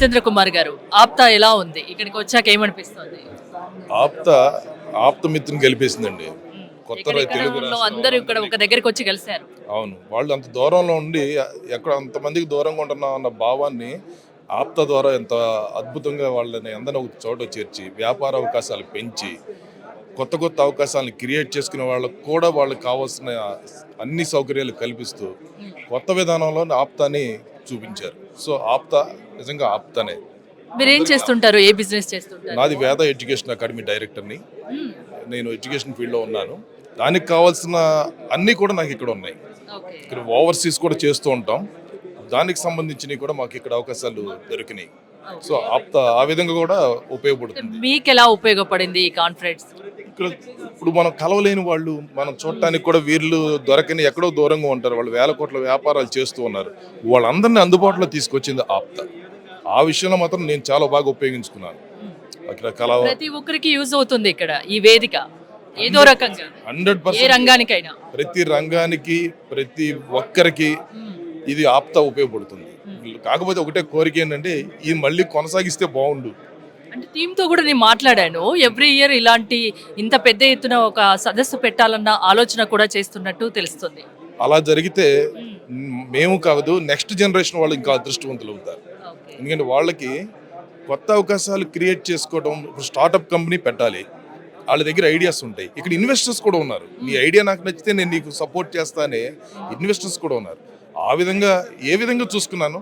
జితేంద్ర కుమార్ గారు, ఆప్తా ఎలా ఉంది? ఇక్కడికి వచ్చాక ఏమనిపిస్తుంది? ఆప్త ఆప్తమిత్రుని గెలిపేసిందండి. కొత్త తెలుగు కార్యక్రమంలో అందరూ ఇక్కడ ఒక దగ్గరికి వచ్చి కలిశారు. అవును, వాళ్ళు అంత దూరంలో ఉండి ఎక్కడ అంతమందికి దూరంగా ఉంటున్నాం అన్న భావాన్ని ఆప్త ద్వారా ఎంత అద్భుతంగా వాళ్ళని అందరినీ ఒక చోట చేర్చి వ్యాపార అవకాశాలు పెంచి కొత్త కొత్త అవకాశాలను క్రియేట్ చేసుకునే వాళ్ళకు కూడా వాళ్ళకి కావాల్సిన అన్ని సౌకర్యాలు కల్పిస్తూ కొత్త విధానంలో ఆప్తాని చూపించారు. సో ఆప్త నిజంగా ఆప్తనే. మీరు ఏం చేస్తుంటారు? ఏ బిజినెస్ చేస్తుంటారు? నాది వేద ఎడ్యుకేషన్ అకాడమీ డైరెక్టర్ని. నేను ఎడ్యుకేషన్ ఫీల్డ్లో ఉన్నాను. దానికి కావాల్సిన అన్నీ కూడా నాకు ఇక్కడ ఉన్నాయి. ఇక్కడ ఓవర్సీస్ కూడా చేస్తూ ఉంటాం. దానికి సంబంధించినవి కూడా మాకు ఇక్కడ అవకాశాలు దొరికినాయి. సో ఆప్త ఆ విధంగా కూడా ఉపయోగపడుతుంది. మీకు ఎలా ఉపయోగపడింది ఈ కాన్ఫరెన్స్? ఇక్కడ ఇప్పుడు మనం కలవలేని వాళ్ళు మనం చూడటానికి కూడా వీళ్ళు దొరకని ఎక్కడో దూరంగా ఉంటారు. వాళ్ళు వేల కోట్ల వ్యాపారాలు చేస్తూ ఉన్నారు. వాళ్ళందరినీ అందుబాటులో తీసుకొచ్చింది ఆప్త. ఆ విషయంలో మాత్రం నేను చాలా బాగా ఉపయోగించుకున్నాను. అక్కడ ప్రతి ఒక్కరికి యూజ్ అవుతుంది ఇక్కడ ఈ వేదిక ఏదో రకంగా. 100% ఏ రంగానికైనా ప్రతి రంగానికి ప్రతి ఒక్కరికి ఇది ఆప్త ఉపయోగపడుతుంది. కాకపోతే ఒకటే కోరిక ఏంటంటే ఇది మళ్ళీ కొనసాగిస్తే బాగుండు. అంటే టీంతో కూడా నేను మాట్లాడాను. ఎవ్రీ ఇయర్ ఇలాంటి ఇంత పెద్ద ఎత్తున ఒక సదస్సు పెట్టాలన్న ఆలోచన కూడా చేస్తున్నట్టు తెలుస్తుంది. అలా జరిగితే మేము కాదు, నెక్స్ట్ జనరేషన్ వాళ్ళు ఇంకా అదృష్టవంతులు అవుతారు. ఎందుకంటే వాళ్ళకి కొత్త అవకాశాలు క్రియేట్ చేసుకోవడం. ఇప్పుడు స్టార్టప్ కంపెనీ పెట్టాలి, వాళ్ళ దగ్గర ఐడియాస్ ఉంటాయి. ఇక్కడ ఇన్వెస్టర్స్ కూడా ఉన్నారు. నీ ఐడియా నాకు నచ్చితే నేను నీకు సపోర్ట్ చేస్తానే ఇన్వెస్టర్స్ కూడా ఉన్నారు. ఆ విధంగా ఏ విధంగా చూసుకున్నాను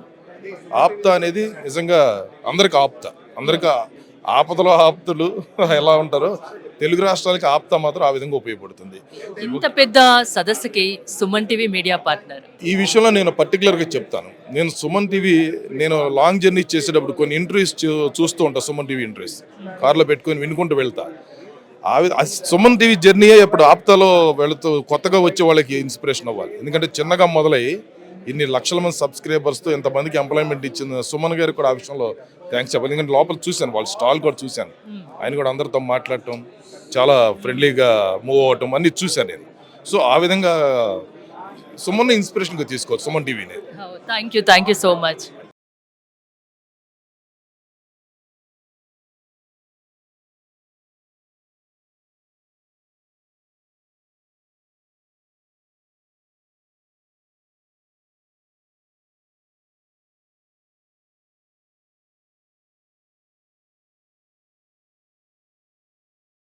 ఆప్త అనేది నిజంగా అందరికి ఆప్త. అందరికి ఆపదలో ఆప్తులు ఎలా ఉంటారో తెలుగు రాష్ట్రాలకి ఆప్త మాత్రం ఆ విధంగా ఉపయోగపడుతుంది. ఇంత పెద్ద సదస్సుకి సుమన్ టీవీ మీడియా పార్ట్నర్. ఈ విషయంలో నేను పర్టికులర్గా చెప్తాను. నేను సుమన్ టీవీ నేను లాంగ్ జర్నీ చేసేటప్పుడు కొన్ని ఇంటర్వ్యూస్ చూస్తూ ఉంటాను. సుమన్ టీవీ ఇంటర్వ్యూస్ కార్లో పెట్టుకొని వినుకుంటూ వెళ్తా. సుమన్ టీవీ జర్నీయే ఇప్పుడు ఆప్తాలో వెళుతూ కొత్తగా వచ్చే వాళ్ళకి ఇన్స్పిరేషన్ అవ్వాలి. ఎందుకంటే చిన్నగా మొదలై ఇన్ని లక్షల మంది సబ్స్క్రైబర్స్తో ఎంతమందికి ఎంప్లాయ్మెంట్ ఇచ్చిన సుమన్ గారికి కూడా ఆ విషయంలో థ్యాంక్స్ చెప్పాలి. ఎందుకంటే లోపల చూశాను, వాళ్ళ స్టాల్ కూడా చూశాను. ఆయన కూడా అందరితో మాట్లాడటం, చాలా ఫ్రెండ్లీగా మూవ్ అవ్వటం అన్నీ చూశాను నేను. సో ఆ విధంగా సుమన్ ఇన్స్పిరేషన్గా తీసుకోవచ్చు సుమన్ టీవీని. Thank you so much.